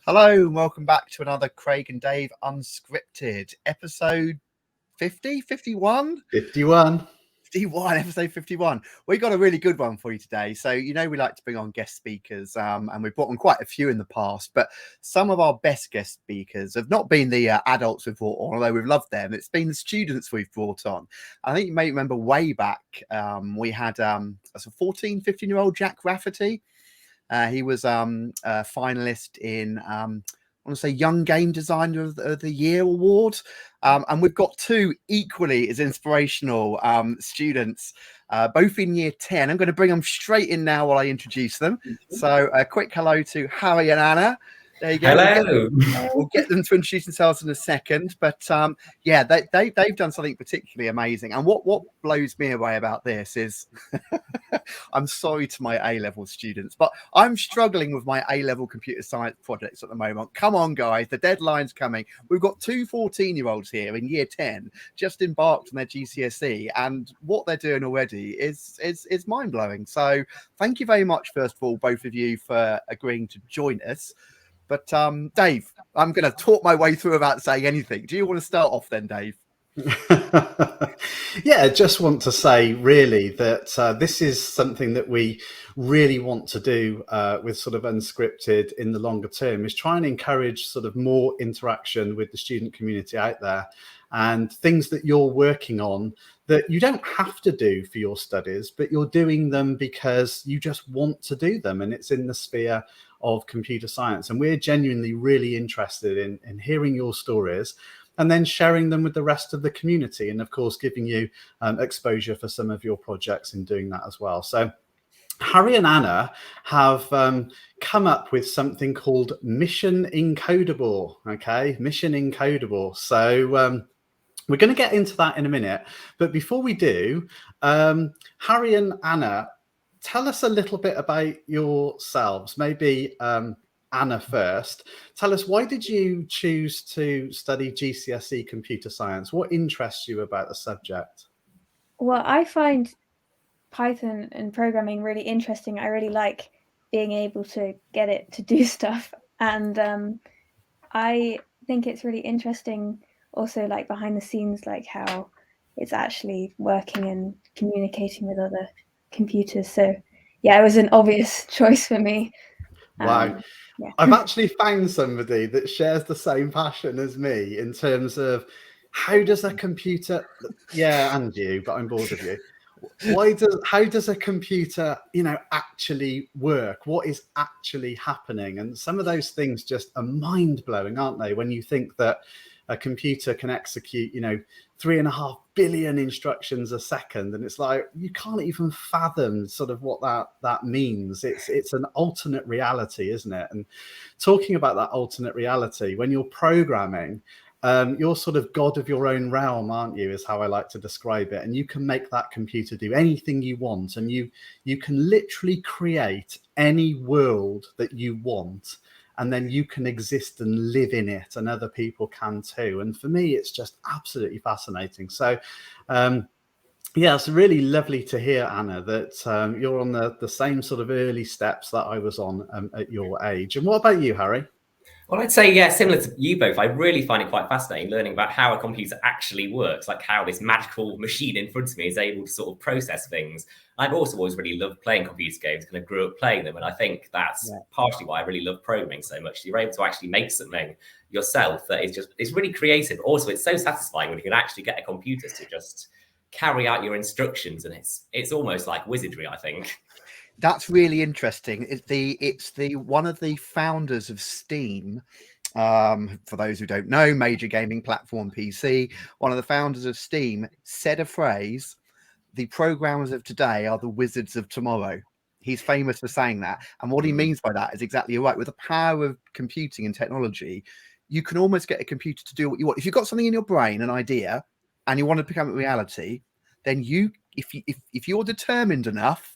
Hello, and welcome back to another Craig and Dave Unscripted, episode 50, 51? 51. 51, episode 51. We got a really good one for you today. So, we like to bring on guest speakers, and we've brought on quite a few in the past, but some of our best guest speakers have not been the adults we've brought on, although we've loved them. It's been the students we've brought on. I think you may remember way back, we had a 14, 15-year-old Jack Rafferty. He was a finalist in, I want to say, Young Game Designer of the Year award. And we've got two equally as inspirational students, both in year 10. I'm going to bring them straight in now while I introduce them. So a quick hello to Harry and Anna. There you go. Hello. We'll get them to introduce themselves in a second. But they've done something particularly amazing. And what blows me away about this is, I'm sorry to my A-level students, but I'm struggling with my A-level computer science projects at the moment. Come on, guys, the deadline's coming. We've got two 14-year-olds here in year 10, just embarked on their GCSE, and what they're doing already is mind-blowing. So thank you very much, first of all, both of you, for agreeing to join us. But Dave, I'm going to talk my way through without saying anything. Do you want to start off then, Dave? Yeah, just want to say really that this is something that we really want to do with sort of Unscripted in the longer term, is try and encourage sort of more interaction with the student community out there, and things that you're working on that you don't have to do for your studies, but you're doing them because you just want to do them, and it's in the sphere of computer science. And we're genuinely really interested in hearing your stories and then sharing them with the rest of the community, and of course giving you exposure for some of your projects in doing that as well. So Harry and Anna have come up with something called Mission Encodeable. Okay, Mission Encodeable. So we're going to get into that in a minute, but before we do, Harry and Anna, tell us a little bit about yourselves. Maybe Anna first. Tell us, why did you choose to study GCSE computer science? What interests you about the subject? Well, I find Python and programming really interesting. I really like being able to get it to do stuff. And I think it's really interesting also, like behind the scenes, like how it's actually working and communicating with other computers. So yeah, it was an obvious choice for me. Wow. Yeah. I've actually found somebody that shares the same passion as me in terms of how does a computer, yeah, and you, but I'm bored of you. How does a computer, actually work? What is actually happening? And some of those things just are mind-blowing, aren't they? When you think that a computer can execute, 3.5 billion instructions a second, and it's like you can't even fathom sort of what that means. It's an alternate reality, isn't it? And talking about that alternate reality, when you're programming, you're sort of god of your own realm, aren't you, is how I like to describe it. And you can make that computer do anything you want, and you can literally create any world that you want, and then you can exist and live in it, and other people can too. And for me, it's just absolutely fascinating. So yeah, it's really lovely to hear, Anna, that you're on the same sort of early steps that I was on at your age. And what about you, Harry? Well, I'd say, yeah, similar to you both, I really find it quite fascinating learning about how a computer actually works, like how this magical machine in front of me is able to sort of process things. I've also always really loved playing computer games, kind of grew up playing them. And I think that's partially why I really love programming so much. You're able to actually make something yourself that is it's really creative. Also, it's so satisfying when you can actually get a computer to just carry out your instructions. And it's almost like wizardry, I think. That's really interesting. It's the one of the founders of Steam. For those who don't know, major gaming platform PC. One of the founders of Steam said a phrase: "The programmers of today are the wizards of tomorrow." He's famous for saying that, and what he means by that is exactly right. With the power of computing and technology, you can almost get a computer to do what you want. If you've got something in your brain, an idea, and you want to become a reality, then if you're determined enough,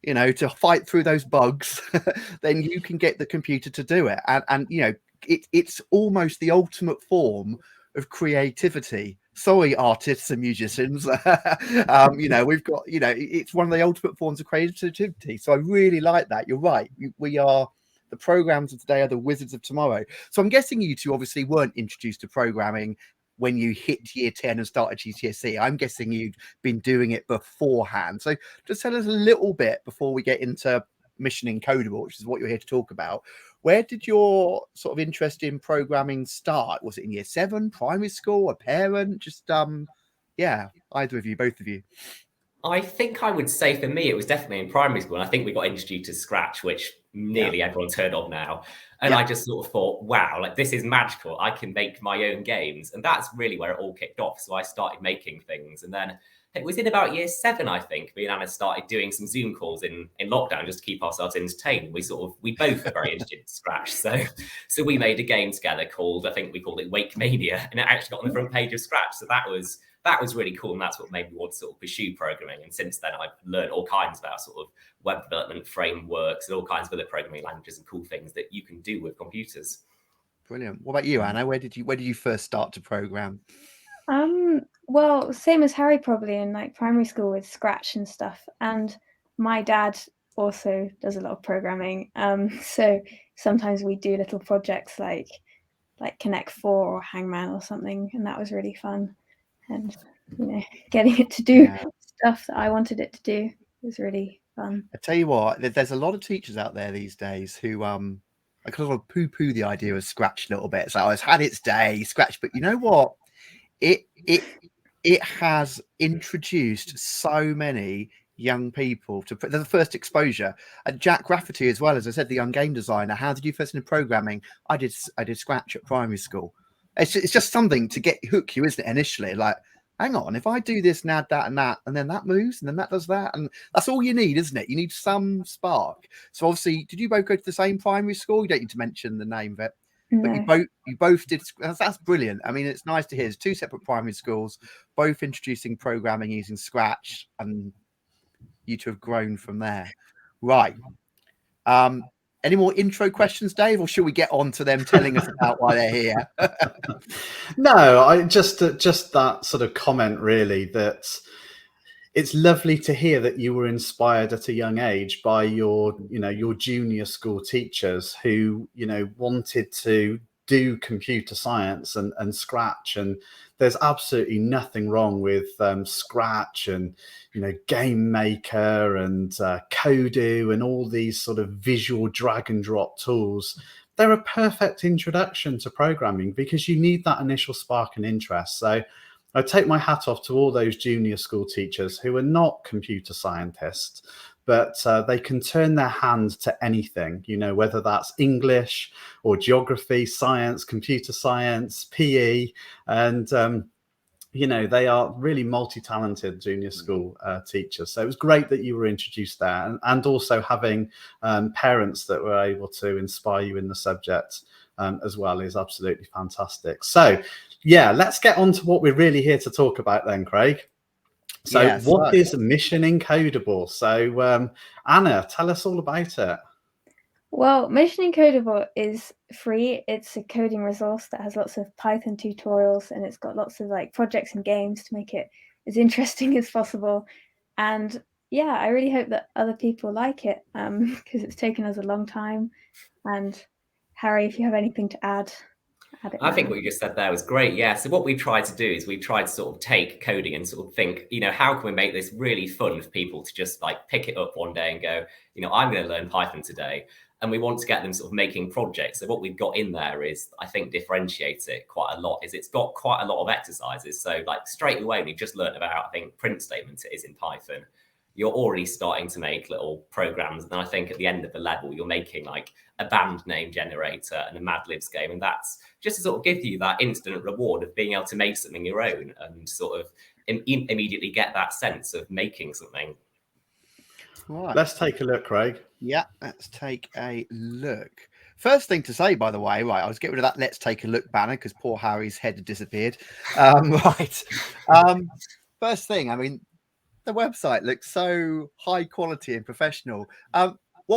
to fight through those bugs, then you can get the computer to do it. And it's almost the ultimate form of creativity. Sorry, artists and musicians. We've got, it's one of the ultimate forms of creativity. So I really like that. You're right. We are the programs of today are the wizards of tomorrow. So I'm guessing you two obviously weren't introduced to programming when you hit year 10 and started GCSE. I'm guessing you'd been doing it beforehand. So just tell us a little bit before we get into Mission Encodeable, which is what you're here to talk about. Where did your sort of interest in programming start? Was it in year 7, primary school, a parent? Just yeah, either of you, both of you. I think I would say for me, it was definitely in primary school. And I think we got introduced to Scratch, which nearly everyone's heard of now. And I just sort of thought, wow, like this is magical. I can make my own games. And that's really where it all kicked off. So I started making things. And then it was in about year 7, I think, me and Anna started doing some Zoom calls in lockdown just to keep ourselves entertained. We both were very interested in Scratch. So we made a game together called, I think we called it Wake Mania. And it actually got on the front page of Scratch. So that was really cool. And that's what made me want to sort of pursue programming. And since then, I've learned all kinds about sort of web development frameworks and all kinds of other programming languages and cool things that you can do with computers. Brilliant. What about you, Anna? Where did you first start to program? Well, same as Harry, probably in like primary school with Scratch and stuff. And my dad also does a lot of programming. So sometimes we do little projects like Connect 4 or Hangman or something, and that was really fun. And getting it to do stuff that I wanted it to do was really fun. I tell you what, there's a lot of teachers out there these days who I kind of poo-poo the idea of Scratch a little bit. So it's had its day, Scratch, but you know what? It has introduced so many young people to the first exposure. And Jack Rafferty as well, as I said, the young game designer. How did you first into programming? I did Scratch at primary school. It's just something to hook you, isn't it? Initially, like, hang on, if I do this and add that, and then that moves, and then that does that, and that's all you need, isn't it? You need some spark. So obviously, did you both go to the same primary school? You don't need to mention the name of it. No. But you both did. That's brilliant. I mean, it's nice to hear. It's 2 separate primary schools, both introducing programming using Scratch, and you two have grown from there. Right. Any more intro questions, Dave, or should we get on to them telling us about why they're here? No, I just that sort of comment, really, that it's lovely to hear that you were inspired at a young age by your junior school teachers who, wanted to do computer science and Scratch. And there's absolutely nothing wrong with Scratch and, Game Maker and Kodu and all these sort of visual drag and drop tools. They're a perfect introduction to programming because you need that initial spark and interest. So I take my hat off to all those junior school teachers who are not computer scientists, but they can turn their hand to anything, whether that's English or geography, science, computer science, PE, and they are really multi-talented junior school teachers. So it was great that you were introduced there, and also having parents that were able to inspire you in the subject as well is absolutely fantastic. So yeah, let's get on to what we're really here to talk about then, Craig. So what is Mission Encodeable? So Anna, tell us all about it. Well, Mission Encodeable is free. It's a coding resource that has lots of Python tutorials, and it's got lots of like projects and games to make it as interesting as possible. And yeah, I really hope that other people like it because it's taken us a long time. And Harry, if you have anything to add it. I think what you just said there was great. Yeah. So what we tried to do is we tried to sort of take coding and sort of think, how can we make this really fun for people to just like pick it up one day and go, I'm going to learn Python today. And we want to get them sort of making projects. So what we've got in there is, I think, differentiates it quite a lot, is it's got quite a lot of exercises. So like straight away, we've just learned about, I think, print statements it is in Python. You're already starting to make little programs. And I think at the end of the level, you're making like a band name generator and a Mad Libs game. And that's just to sort of give you that instant reward of being able to make something your own and sort of immediately get that sense of making something. Right. Let's take a look, Craig. Yeah, let's take a look. First thing to say, by the way, right, I was getting rid of that "Let's take a look" banner because poor Harry's head had disappeared. Right. First thing, I mean, the website looks so high quality and professional.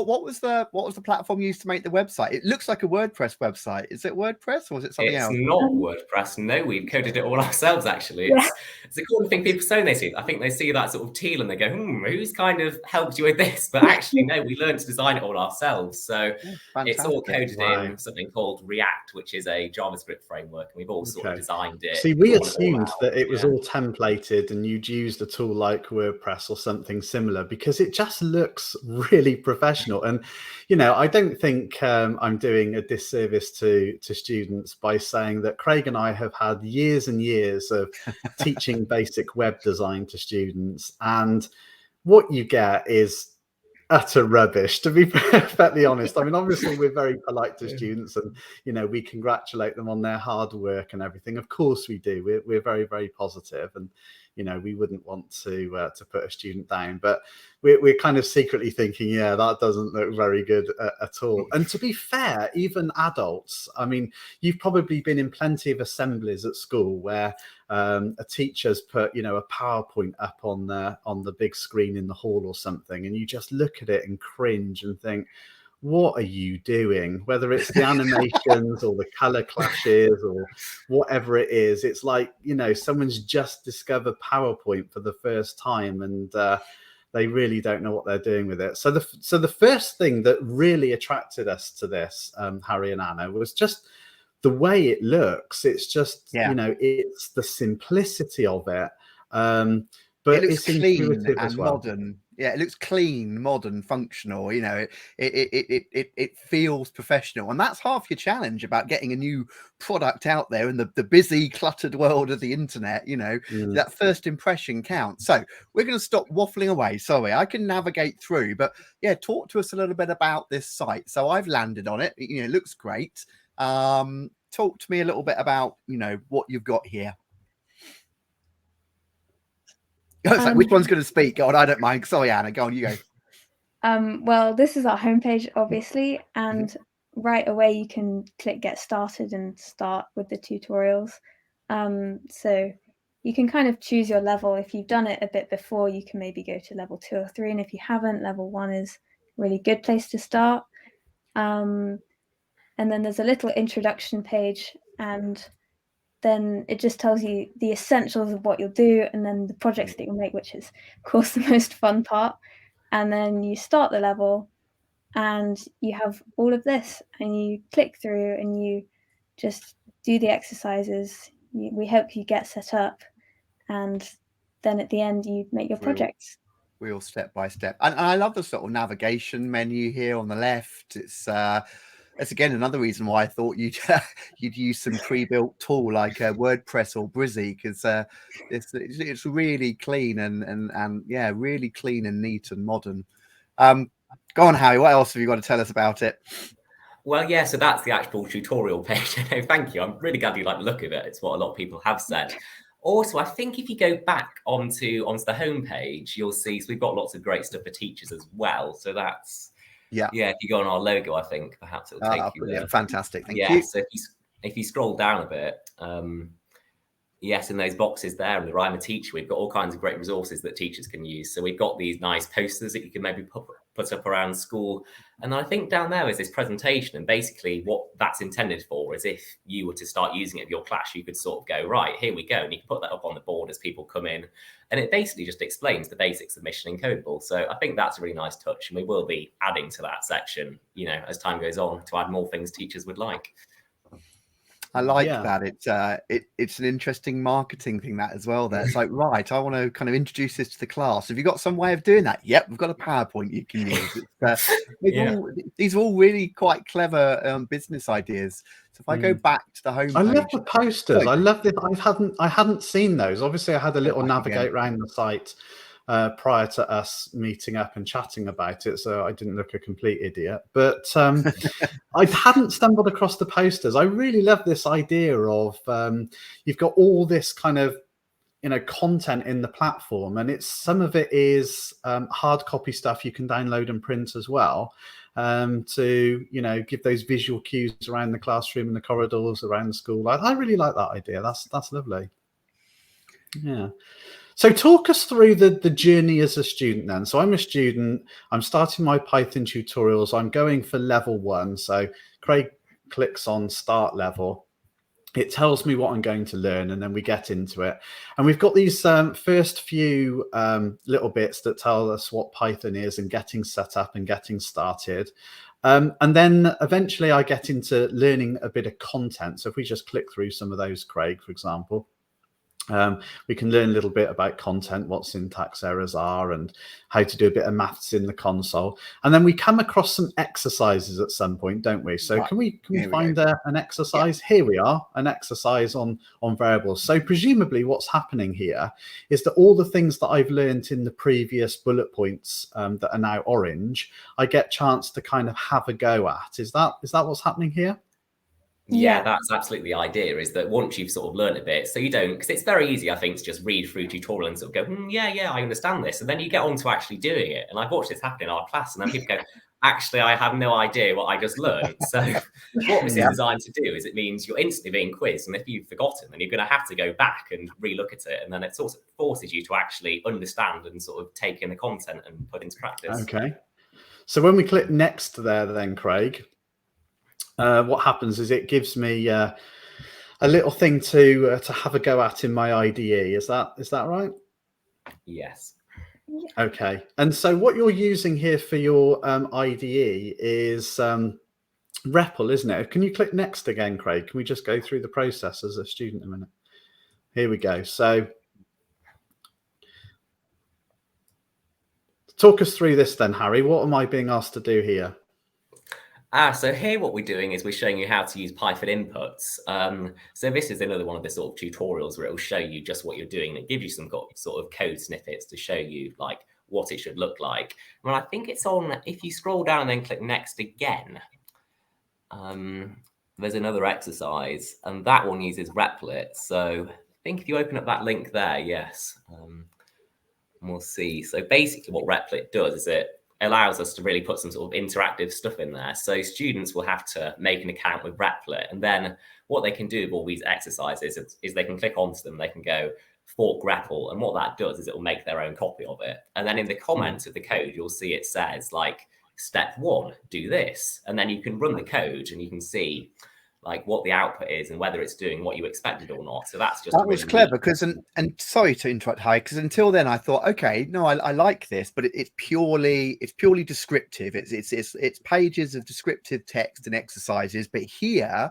what was the platform used to make the website? It looks like a WordPress website. Is it WordPress or is it something It's else? not WordPress. No, we've coded it all ourselves, actually. Yeah. It's a cool thing people say when they see it. I think they see that sort of teal and they go, who's kind of helped you with this? But actually, no, we learned to design it all ourselves. So it's all coded in something called React, which is a JavaScript framework. And we've all sort of designed it. See, we assumed that it was all templated and you'd used a tool like WordPress or something similar because it just looks really professional. And, you know, I don't think I'm doing a disservice to students by saying that Craig and I have had years and years of teaching basic web design to students. And what you get is utter rubbish, to be perfectly honest. I mean, obviously we're very polite to students and, you know, we congratulate them on their hard work and everything. Of course we do. We're very, very positive, and, you know, we wouldn't want to put a student down, but we're kind of secretly thinking, yeah, that doesn't look very good at all. And to be fair, even adults, I mean, you've probably been in plenty of assemblies at school where a teacher's put, you know, a PowerPoint up on the big screen in the hall or something, and you just look at it and cringe and think, what are you doing? Whether it's the animations or the color clashes or whatever it is, it's like, you know, someone's just discovered PowerPoint for the first time and they really don't know what they're doing with it. So the first thing that really attracted us to this, Harry and Anna, was just the way it looks. It's just, you know, it's the simplicity of it. But it looks it's clean as and well. modern. Yeah, it looks clean, modern, functional. You know, it feels professional, and that's half your challenge about getting a new product out there in the busy, cluttered world of the internet. You know, that first impression counts. So we're going to stop waffling away. Sorry, I can navigate through, but yeah, talk to us a little bit about this site. So I've landed on it. You know, it looks great. Talk to me a little bit about, you know, what you've got here. It's like, which one's going to speak? God, I don't mind. Sorry, Anna, go on, you go. Well, this is our homepage, obviously, and right away you can click get started and start with the tutorials. So you can kind of choose your level. If you've done it a bit before, you can maybe go to level 2 or 3, and if you haven't, level 1 is a really good place to start. And then there's a little introduction page, and then it just tells you the essentials of what you'll do and then the projects that you'll make, which is, of course, the most fun part. And then you start the level and you have all of this and you click through and you just do the exercises. We help you get set up, and then at the end you make your projects. Real step by step. And I love the sort of navigation menu here on the left. It's again another reason why I thought you'd use some pre-built tool like WordPress or Brizy, because it's really clean and yeah, really clean and neat and modern. Go on, Harry. What else have you got to tell us about it? Well, yeah, so that's the actual tutorial page. Thank you. I'm really glad you like the look of it. It's what a lot of people have said. Also, I think if you go back onto the homepage, you'll see, so we've got lots of great stuff for teachers as well. So that's, yeah, if you go on our logo, I think perhaps it'll take you there. Fantastic. Thank you. So if you scroll down a bit, yes, in those boxes there, and the I'm a teacher, we've got all kinds of great resources that teachers can use. So we've got these nice posters that you can maybe put up around school. And I think down there is this presentation. And basically what that's intended for is if you were to start using it in your class, you could sort of go, right, here we go. And you can put that up on the board as people come in. And it basically just explains the basics of Mission Encodeable. So I think that's a really nice touch. And we will be adding to that section, you know, as time goes on, to add more things teachers would like. I like that. It's an interesting marketing thing, that as well. There, it's like, right, I want to kind of introduce this to the class. Have you got some way of doing that? Yep, we've got a PowerPoint you can use. These are all really quite clever business ideas. So if I go back to the home, I love the posters. I love this. I hadn't seen those. Obviously, I had a little navigate around the site prior to us meeting up and chatting about it, so I didn't look a complete idiot. But I hadn't stumbled across the posters. I really love this idea of you've got all this kind of, you know, content in the platform, and some of it is hard copy stuff you can download and print as well, to, you know, give those visual cues around the classroom and the corridors around the school. I really like that idea. That's lovely. Yeah. So talk us through the journey as a student then. So I'm a student, I'm starting my Python tutorials, I'm going for level 1. So Craig clicks on start level. It tells me what I'm going to learn, and then we get into it. And we've got these first few little bits that tell us what Python is and getting set up and getting started. And then eventually I get into learning a bit of content. So if we just click through some of those, Craig, for example, we can learn a little bit about content, what syntax errors are, and how to do a bit of maths in the console. And then we come across some exercises at some point, don't we? So can we find an exercise? Yeah. Here we are, an exercise on variables. So presumably what's happening here is that all the things that I've learned in the previous bullet points that are now orange, I get a chance to kind of have a go at. Is that what's happening here? Yeah, that's absolutely the idea, is that once you've sort of learned a bit, so you don't, because it's very easy, I think, to just read through tutorial and sort of go, yeah, I understand this. And then you get on to actually doing it. And I've watched this happen in our class, and then people go, actually, I have no idea what I just learned. So what this is designed to do is it means you're instantly being quizzed. And if you've forgotten, then you're going to have to go back and relook at it. And then it sort of forces you to actually understand and sort of take in the content and put into practice. Okay. So when we click next there, then, Craig, what happens is it gives me a little thing to have a go at in my IDE. Is that right? Yes. Okay. And so what you're using here for your IDE is REPL, isn't it? Can you click next again, Craig? Can we just go through the process as a student a minute? Here we go. So talk us through this then, Harry. What am I being asked to do here? So here what we're doing is we're showing you how to use Python inputs. So this is another one of the sort of tutorials where it will show you just what you're doing. And it gives you some sort of code snippets to show you like what it should look like. Well, I think it's on, if you scroll down and then click next again, there's another exercise, and that one uses Replit. So I think if you open up that link there, yes, we'll see. So basically what Replit does is it allows us to really put some sort of interactive stuff in there. So students will have to make an account with Replit, and then what they can do with all these exercises is they can click onto them, they can go fork REPL, and what that does is it will make their own copy of it. And then in the comments of the code, you'll see it says like step 1, do this, and then you can run the code and you can see like what the output is and whether it's doing what you expected or not. So that's just that was clever, because and sorry to interrupt, Hi, because until then I thought, okay, no, I like this, but it's purely descriptive. It's pages of descriptive text and exercises, but here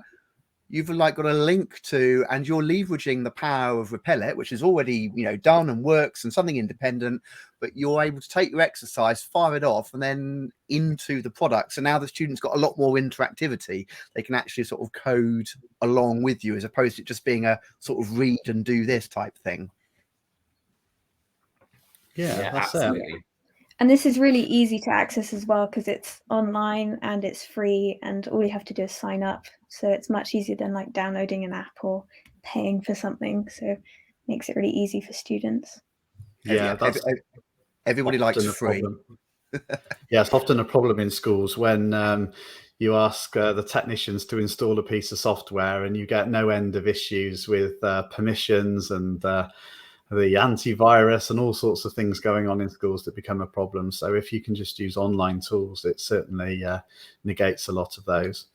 you've like got a link to, and you're leveraging the power of Replit, which is already done and works and something independent, but you're able to take your exercise, fire it off, and then into the product. So now the student's got a lot more interactivity. They can actually sort of code along with you, as opposed to just being a sort of read and do this type thing. Yeah, that's absolutely. it. And this is really easy to access as well, because it's online and it's free, and all you have to do is sign up. So it's much easier than like downloading an app or paying for something. So it makes it really easy for students. Yeah, everybody likes free. Yeah, it's often a problem in schools when you ask the technicians to install a piece of software and you get no end of issues with permissions and the antivirus and all sorts of things going on in schools that become a problem. So if you can just use online tools, it certainly negates a lot of those.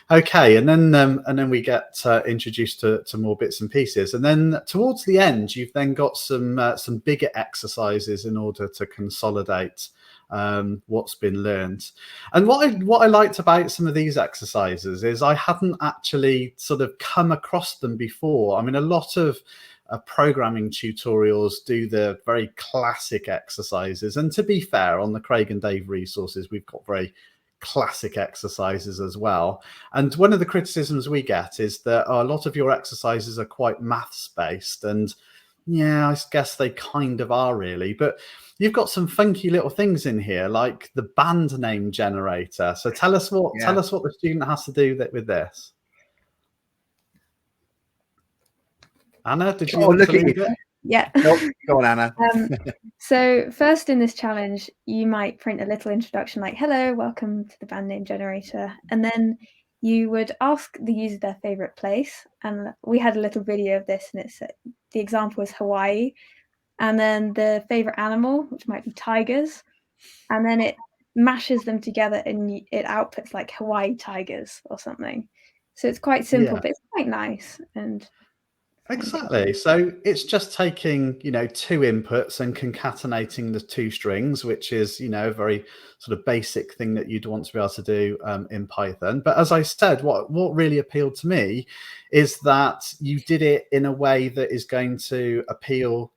Okay, and then we get introduced to more bits and pieces, and then towards the end, you've then got some bigger exercises in order to consolidate what's been learned. And what I liked about some of these exercises is I hadn't actually sort of come across them before. I mean, a lot of programming tutorials do the very classic exercises, and to be fair, on the Craig and Dave resources, we've got very classic exercises as well. And one of the criticisms we get is that a lot of your exercises are quite maths based, and yeah, I guess they kind of are really, but you've got some funky little things in here, like the band name generator. So tell us what the student has to do with this. Anna, did you want to lead it? Yeah. Go on, Anna. So first in this challenge, you might print a little introduction like, hello, welcome to the band name generator. And then you would ask the user their favorite place. And we had a little video of this, and the example is Hawaii. and then the favorite animal, which might be tigers, and then it mashes them together and it outputs like Hawaii tigers or something. So it's quite simple, but it's quite nice. And exactly. So it's just taking, you know, 2 inputs and concatenating the 2 strings, which is, you know, a very sort of basic thing that you'd want to be able to do in Python. But as I said, what really appealed to me is that you did it in a way that is going to appeal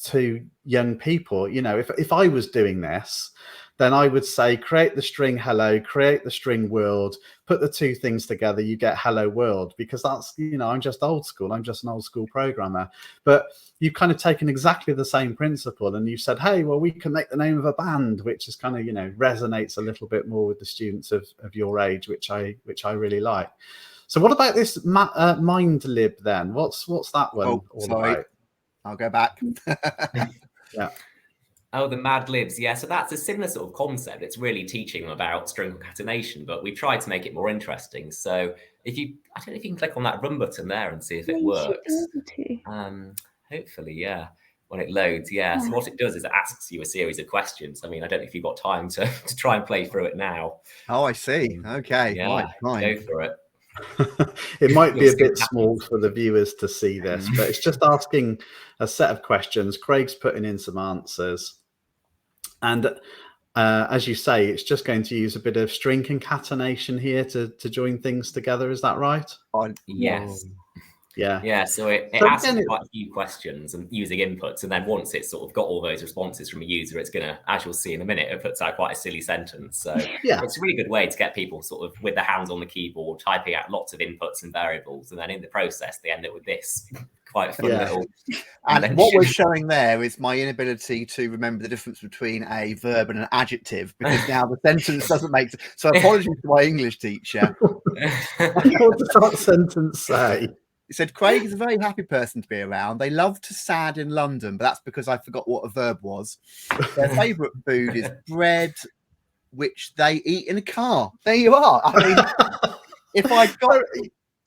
to young people. You know, if I was doing this, then I would say create the string hello, create the string world, put the 2 things together, you get hello world, because that's, you know, I'm just old school. I'm just an old school programmer. But you've kind of taken exactly the same principle and you said, hey, well, we can make the name of a band, which is kind of, you know, resonates a little bit more with the students of your age, which I really like. So what about this MindLib then? What's that one all about? I'll go back. Yeah. Oh, the Mad Libs. Yeah, so that's a similar sort of concept. It's really teaching them about string concatenation, but we've tried to make it more interesting. So I don't know if you can click on that run button there and see if it works. Hopefully, yeah, when it loads, yeah. So what it does is it asks you a series of questions. I mean, I don't know if you've got time to try and play through it now. Oh, I see. Okay. Yeah, right, go for it. It might be a bit small for the viewers to see this, but it's just asking a set of questions. Craig's putting in some answers. And as you say, it's just going to use a bit of string concatenation here to join things together. Is that right? Yes. Yeah. So it asks quite a few questions and using inputs, and then once it's sort of got all those responses from a user, it's gonna, as you'll see in a minute, it puts out quite a silly sentence. So it's a really good way to get people sort of with their hands on the keyboard, typing out lots of inputs and variables, and then in the process they end up with this quite fun little. And what we're showing there is my inability to remember the difference between a verb and an adjective, because now the sentence doesn't make sense. So apologies to my English teacher. What does that sentence say? He said, Craig is a very happy person to be around. They love to sad in London, but that's because I forgot what a verb was. Their favourite food is bread, which they eat in a car. There you are. I mean, if I got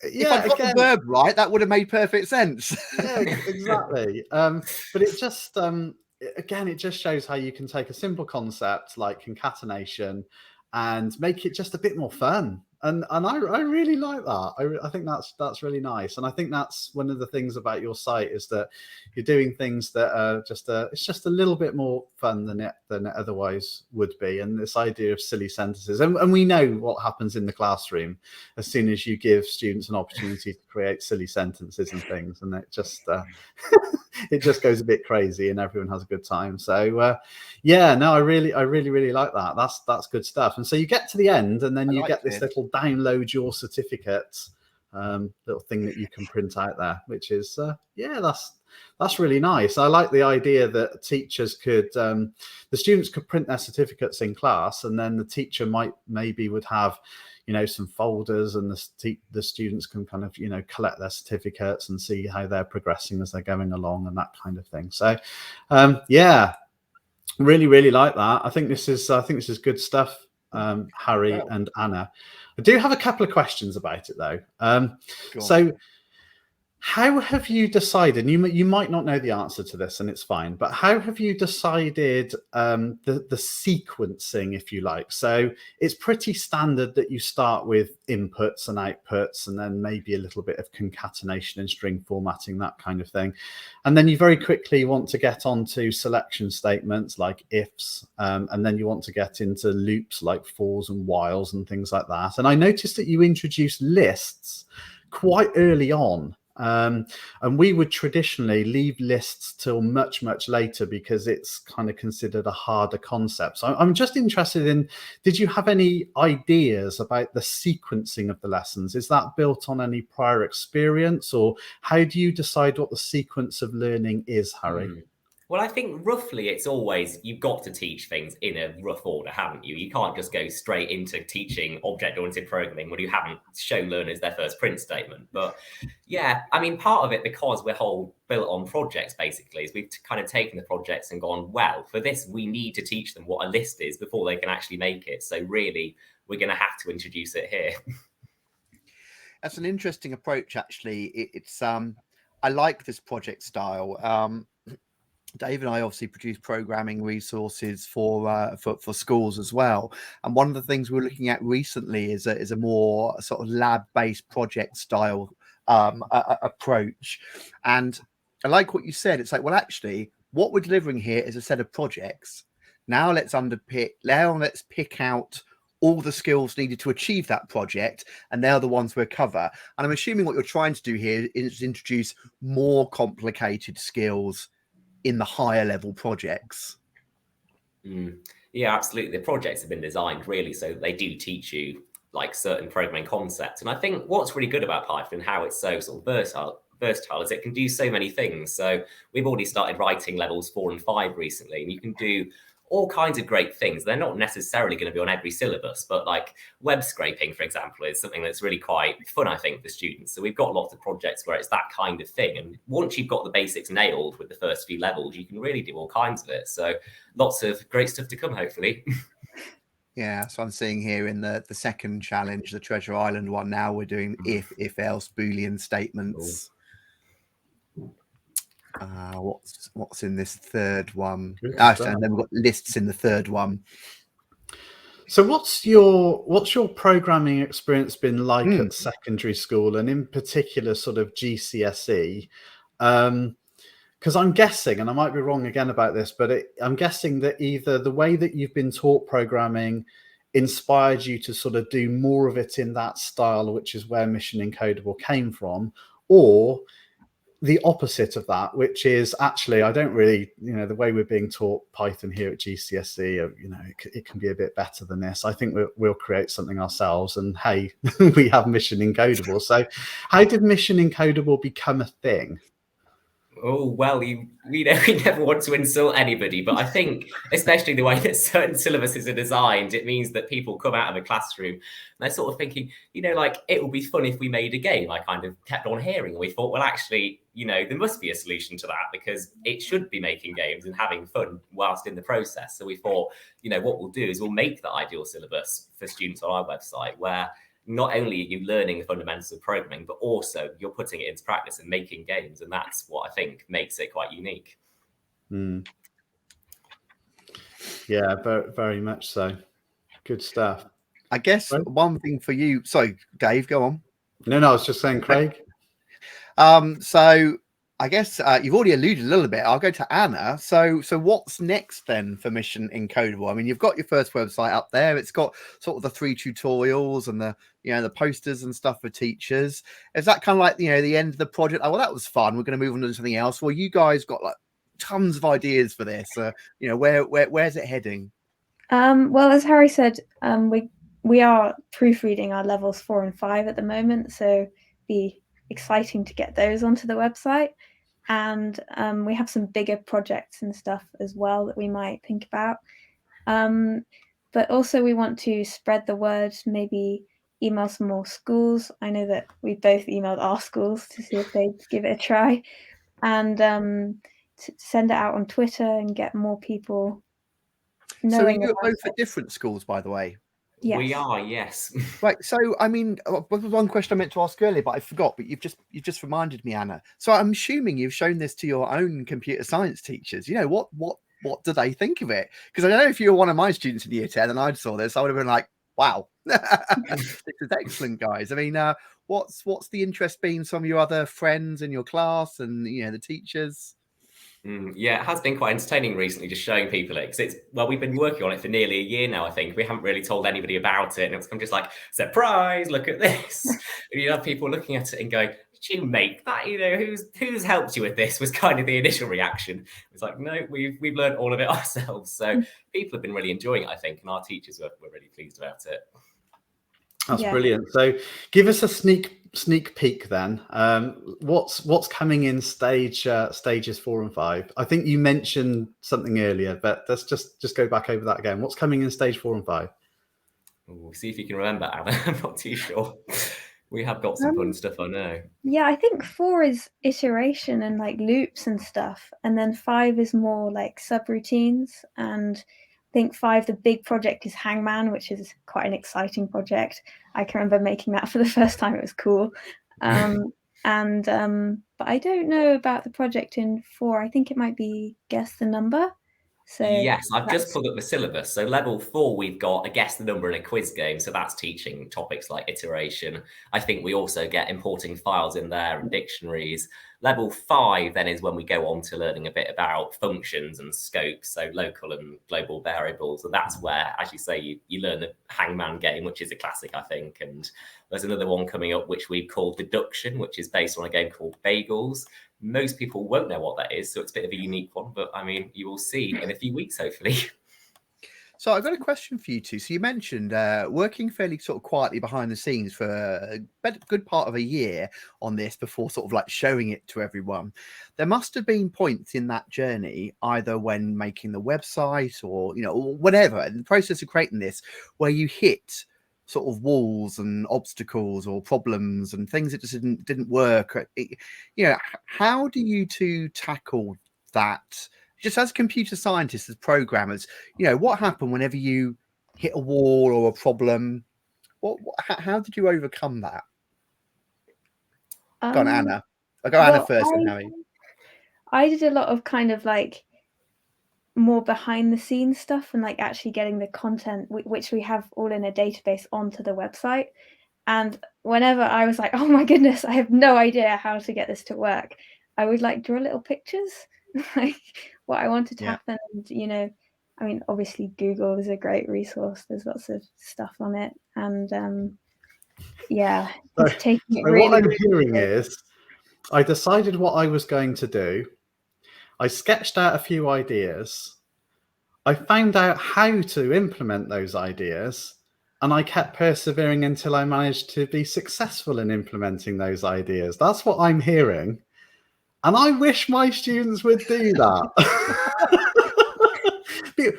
the verb right, that would have made perfect sense. Yeah, exactly. But it just, again, it just shows how you can take a simple concept like concatenation and make it just a bit more fun. And I really like that. I think that's really nice. And I think that's one of the things about your site is that you're doing things that are it's just a little bit more fun than it otherwise would be. And this idea of silly sentences, and we know what happens in the classroom as soon as you give students an opportunity to create silly sentences and things, and it just it just goes a bit crazy and everyone has a good time. So I really like that. That's good stuff. And so you get to the end and then you get this little download your certificate little thing that you can print out there, which is that's really nice. I like the idea that teachers could the students could print their certificates in class, and then the teacher would have, you know, some folders, and the students can kind of, you know, collect their certificates and see how they're progressing as they're going along and that kind of thing. So really like that. I think this is good stuff, Harry and Anna. I do have a couple of questions about it though. So how have you decided, and you might not know the answer to this and it's fine, but how have you decided the sequencing, if you like? So it's pretty standard that you start with inputs and outputs and then maybe a little bit of concatenation and string formatting, that kind of thing. And then you very quickly want to get onto selection statements like ifs, and then you want to get into loops like fors and whiles and things like that. And I noticed that you introduced lists quite early on. And we would traditionally leave lists till much later because it's kind of considered a harder concept. So I'm just interested in, did you have any ideas about the sequencing of the lessons? Is that built on any prior experience, or how do you decide what the sequence of learning is, Harry? Well, I think roughly it's always, you've got to teach things in a rough order, haven't you? You can't just go straight into teaching object-oriented programming when you haven't shown learners their first print statement. But yeah, I mean, part of it, because we're whole built on projects, basically, is we've kind of taken the projects and gone, well, for this, we need to teach them what a list is before they can actually make it. So really, we're going to have to introduce it here. That's an interesting approach, actually. It's I like this project style. Dave and I obviously produce programming resources for schools as well. And one of the things we're looking at recently is a more sort of lab-based project style approach. And I like what you said. It's like, well, actually, what we're delivering here is a set of projects. Now let's pick out all the skills needed to achieve that project, and they're the ones we'll cover. And I'm assuming what you're trying to do here is introduce more complicated skills in the higher level projects. Yeah, absolutely. The projects have been designed really so they do teach you like certain programming concepts. And I think what's really good about Python, how it's so sort of versatile is it can do so many things. So we've already started writing levels 4 and 5 recently, and you can do all kinds of great things. They're not necessarily going to be on every syllabus, but like web scraping, for example, is something that's really quite fun, I think, for students. So we've got lots of projects where it's that kind of thing. And once you've got the basics nailed with the first few levels, you can really do all kinds of it. So lots of great stuff to come, hopefully. Yeah, so I'm seeing here in the second challenge, the Treasure Island one, now we're doing if else Boolean statements. What's in this third one? And then we've got lists in the third one. So what's your programming experience been like at secondary school, and in particular sort of GCSE? Because I'm guessing, and I might be wrong again about this, but I'm guessing that either the way that you've been taught programming inspired you to sort of do more of it in that style, which is where Mission Encodeable came from, or the opposite of that, which is actually, I don't really, the way we're being taught Python here at GCSE, it can be a bit better than this. I think we'll create something ourselves, and hey, we have Mission Encodeable. So how did Mission Encodeable become a thing? Oh, well, we never want to insult anybody, but I think especially the way that certain syllabuses are designed, it means that people come out of a classroom and they're sort of thinking, like, it would be fun if we made a game. I kind of kept on hearing, and we thought, well, actually, there must be a solution to that, because it should be making games and having fun whilst in the process. So we thought, what we'll do is we'll make the ideal syllabus for students on our website, where not only are you learning the fundamentals of programming, but also you're putting it into practice and making games. And that's what I think makes it quite unique. Yeah, very, very much so. Good stuff. I guess one thing for you. Sorry, Dave, go on. No, I was just saying, Craig. So I guess you've already alluded a little bit. I'll go to Anna. So what's next then for Mission Encodeable? I mean, you've got your first website up there. It's got sort of the 3 tutorials and the the posters and stuff for teachers. Is that kind of like the end of the project? Oh, well, that was fun. We're going to move on to something else. Well, you guys got like tons of ideas for this. Where's it heading? Well, as Harry said, we are proofreading our levels 4 and 5 at the moment. So be exciting to get those onto the website. And we have some bigger projects and stuff as well that we might think about. But also we want to spread the word, maybe email some more schools. I know that we both emailed our schools to see if they'd give it a try, and to send it out on Twitter and get more people knowing. So you're both at different schools, by the way? Yes. We are, yes. Right. So, I mean, one question I meant to ask earlier, but I forgot. But you've just reminded me, Anna. So I'm assuming you've shown this to your own computer science teachers. What do they think of it? Because I know if you were one of my students in year 10 and I saw this, I would have been like, "Wow, this is excellent, guys." I mean, what's the interest been from your other friends in your class and the teachers? Yeah, it has been quite entertaining recently, just showing people it, because we've been working on it for nearly a year now. I think we haven't really told anybody about it, and I'm just like, surprise, look at this. And you have people looking at it and going, did you make that? Who's helped you with this? Was kind of the initial reaction. It's like, no, we've learned all of it ourselves. So people have been really enjoying it, I think, and our teachers were really pleased about it. That's brilliant. So give us a sneak peek then. What's coming in stages 4 and 5? I think you mentioned something earlier, but let's just go back over that again. What's coming in stage 4 and 5? We'll see if you can remember, Anna. I'm not too sure. We have got some fun stuff, I know. Yeah, I think 4 is iteration and like loops and stuff, and then 5 is more like subroutines. And I think 5, the big project is Hangman, which is quite an exciting project. I can remember making that for the first time. It was cool. And but I don't know about the project in 4. I think it might be Guess the Number. So yes, I've just that's pulled up the syllabus. So level 4, we've got a guess the number and a quiz game. So that's teaching topics like iteration. I think we also get importing files in there and dictionaries. Level 5 then is when we go on to learning a bit about functions and scopes, so local and global variables. And that's where, as you say, you learn the hangman game, which is a classic, I think. And there's another one coming up, which we call deduction, which is based on a game called Bagels. Most people won't know what that is, so it's a bit of a unique one, but I mean, you will see in a few weeks, hopefully. So I've got a question for you two. So you mentioned working fairly sort of quietly behind the scenes for a good part of a year on this before sort of like showing it to everyone. There must have been points in that journey, either when making the website or, you know, whatever, in the process of creating this, where you hit sort of walls and obstacles or problems and things that just didn't work. You know, how do you two tackle that? Just as computer scientists, as programmers, you know, what happened whenever you hit a wall or a problem? How did you overcome that? Go on, Anna. I'll go Anna first and Harry. I did a lot of kind of like more behind the scenes stuff and like actually getting the content which we have all in a database onto the website. And whenever I was like, oh my goodness, I have no idea how to get this to work, I would like draw little pictures like what I wanted to happen. And, you know, I mean, obviously Google is a great resource. There's lots of stuff on it. And just taking it really. What I'm hearing is I decided what I was going to do. I sketched out a few ideas. I found out how to implement those ideas. And I kept persevering until I managed to be successful in implementing those ideas. That's what I'm hearing. And I wish my students would do that.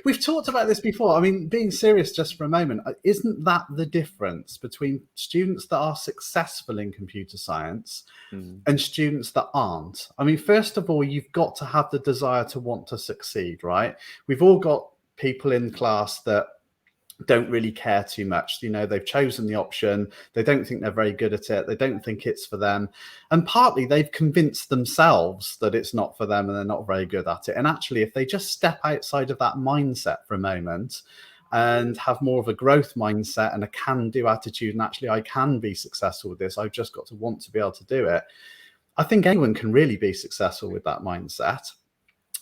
We've talked about this before. I mean, being serious just for a moment, isn't that the difference between students that are successful in computer science and students that aren't? I mean, first of all, you've got to have the desire to want to succeed, right? We've all got people in class that don't really care too much. You know, they've chosen the option. They don't think they're very good at it. They don't think it's for them. And partly they've convinced themselves that it's not for them and they're not very good at it. And actually, if they just step outside of that mindset for a moment and have more of a growth mindset and a can-do attitude, and actually I can be successful with this, I've just got to want to be able to do it. I think anyone can really be successful with that mindset.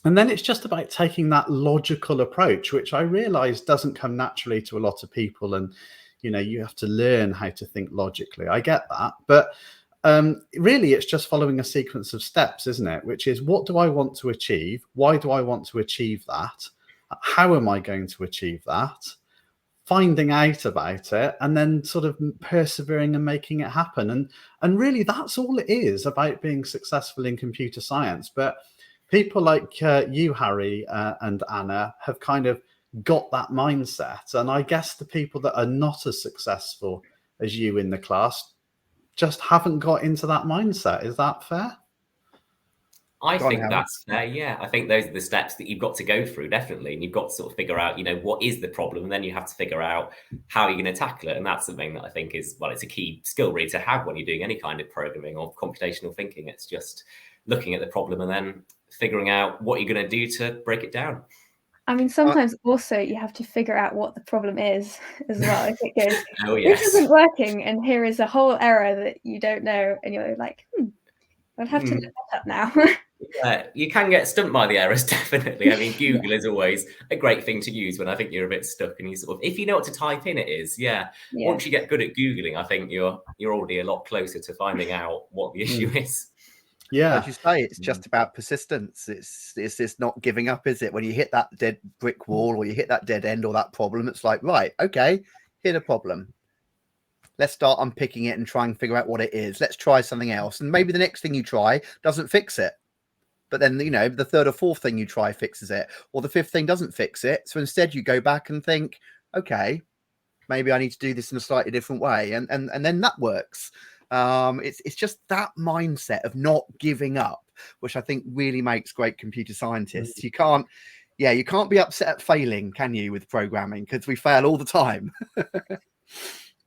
And then it's just about taking that logical approach, which I realize doesn't come naturally to a lot of people. And, you know, you have to learn how to think logically. I get that. But really, it's just following a sequence of steps, isn't it? Which is, what do I want to achieve? Why do I want to achieve that? How am I going to achieve that? Finding out about it and then sort of persevering and making it happen. And really, that's all it is about being successful in computer science. But people like you, Harry, and Anna have kind of got that mindset. And I guess the people that are not as successful as you in the class just haven't got into that mindset. Is that fair? I think that's fair, yeah. I think those are the steps that you've got to go through, definitely. And you've got to sort of figure out, you know, what is the problem? And then you have to figure out how you're going to tackle it. And that's something that I think is, well, it's a key skill really to have when you're doing any kind of programming or computational thinking. It's just looking at the problem and then figuring out what you're going to do to break it down. I mean, sometimes also you have to figure out what the problem is as well. If it goes, this isn't working, and here is a whole error that you don't know, and you're like, I'll have to look that up now. Yeah, you can get stumped by the errors, definitely. I mean, Google is always a great thing to use when I think you're a bit stuck, and you sort of, if you know what to type in, it is, Once you get good at Googling, I think you're already a lot closer to finding out what the issue is. Yeah, as you say, it's just about persistence. It's not giving up, is it? When you hit that dead brick wall or you hit that dead end or that problem, it's like, right, okay, hit a problem. Let's start unpicking it and try and figure out what it is. Let's try something else. And maybe the next thing you try doesn't fix it. But then, you know, the third or fourth thing you try fixes it, or the fifth thing doesn't fix it. So instead you go back and think, okay, maybe I need to do this in a slightly different way. And then that works. It's just that mindset of not giving up, which I think really makes great computer scientists. You can't be upset at failing, can you, with programming? Because we fail all the time.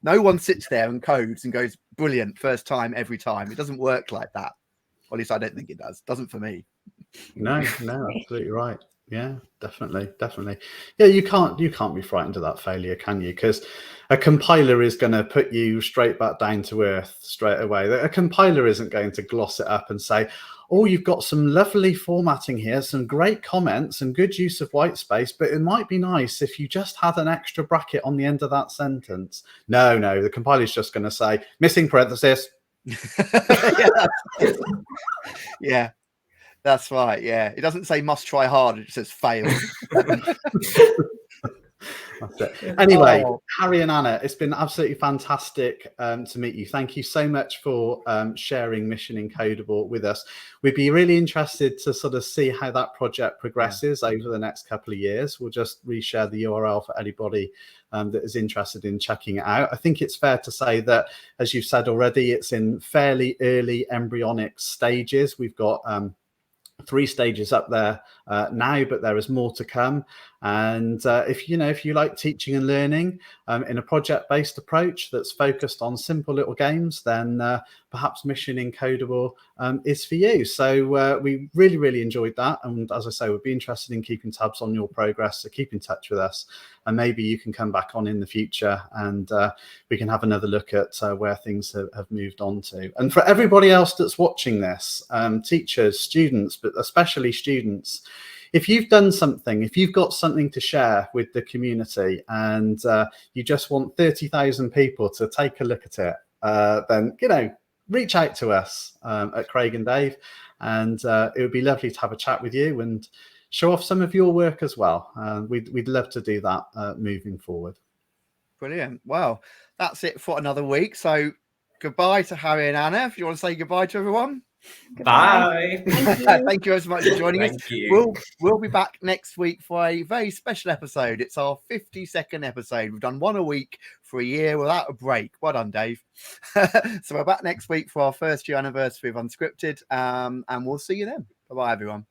No one sits there and codes and goes, brilliant, first time, every time. It doesn't work like that. Or at least I don't think it does. Doesn't for me. No, absolutely right. Yeah, definitely. Yeah, you can't be frightened of that failure, can you? Because a compiler is going to put you straight back down to earth straight away. A compiler isn't going to gloss it up and say, oh, you've got some lovely formatting here, some great comments and good use of white space, but it might be nice if you just had an extra bracket on the end of that sentence. No, the compiler's just going to say missing parenthesis. Yeah, that's right. Yeah, it doesn't say must try harder, it says fail. That's it. Anyway, Harry and Anna, it's been absolutely fantastic to meet you. Thank you so much for sharing Mission Encodeable with us. We'd be really interested to sort of see how that project progresses over the next couple of years. We'll just reshare the URL for anybody that is interested in checking it out. I think it's fair to say that, as you've said already, it's in fairly early embryonic stages. We've got 3 stages up there now, but there is more to come. And if you like teaching and learning in a project-based approach that's focused on simple little games, then perhaps Mission Encodeable is for you. So we really enjoyed that, and as I say, we'd be interested in keeping tabs on your progress, so keep in touch with us, and maybe you can come back on in the future and we can have another look at where things have moved on to. And for everybody else that's watching this, teachers, students, but especially students, if you've done something, if you've got something to share with the community and you just want 30,000 people to take a look at it, then, reach out to us at Craig and Dave, and it would be lovely to have a chat with you and show off some of your work as well. We'd love to do that moving forward. Brilliant. Well, that's it for another week. So goodbye to Harry and Anna. If you want to say goodbye to everyone. Bye. Thank you so much for joining us. You. We'll be back next week for a very special episode. It's our 52nd episode. We've done one a week for a year without a break. Well done, Dave. So we're back next week for our 1st year anniversary of Unscripted, and we'll see you then. Bye-bye, everyone.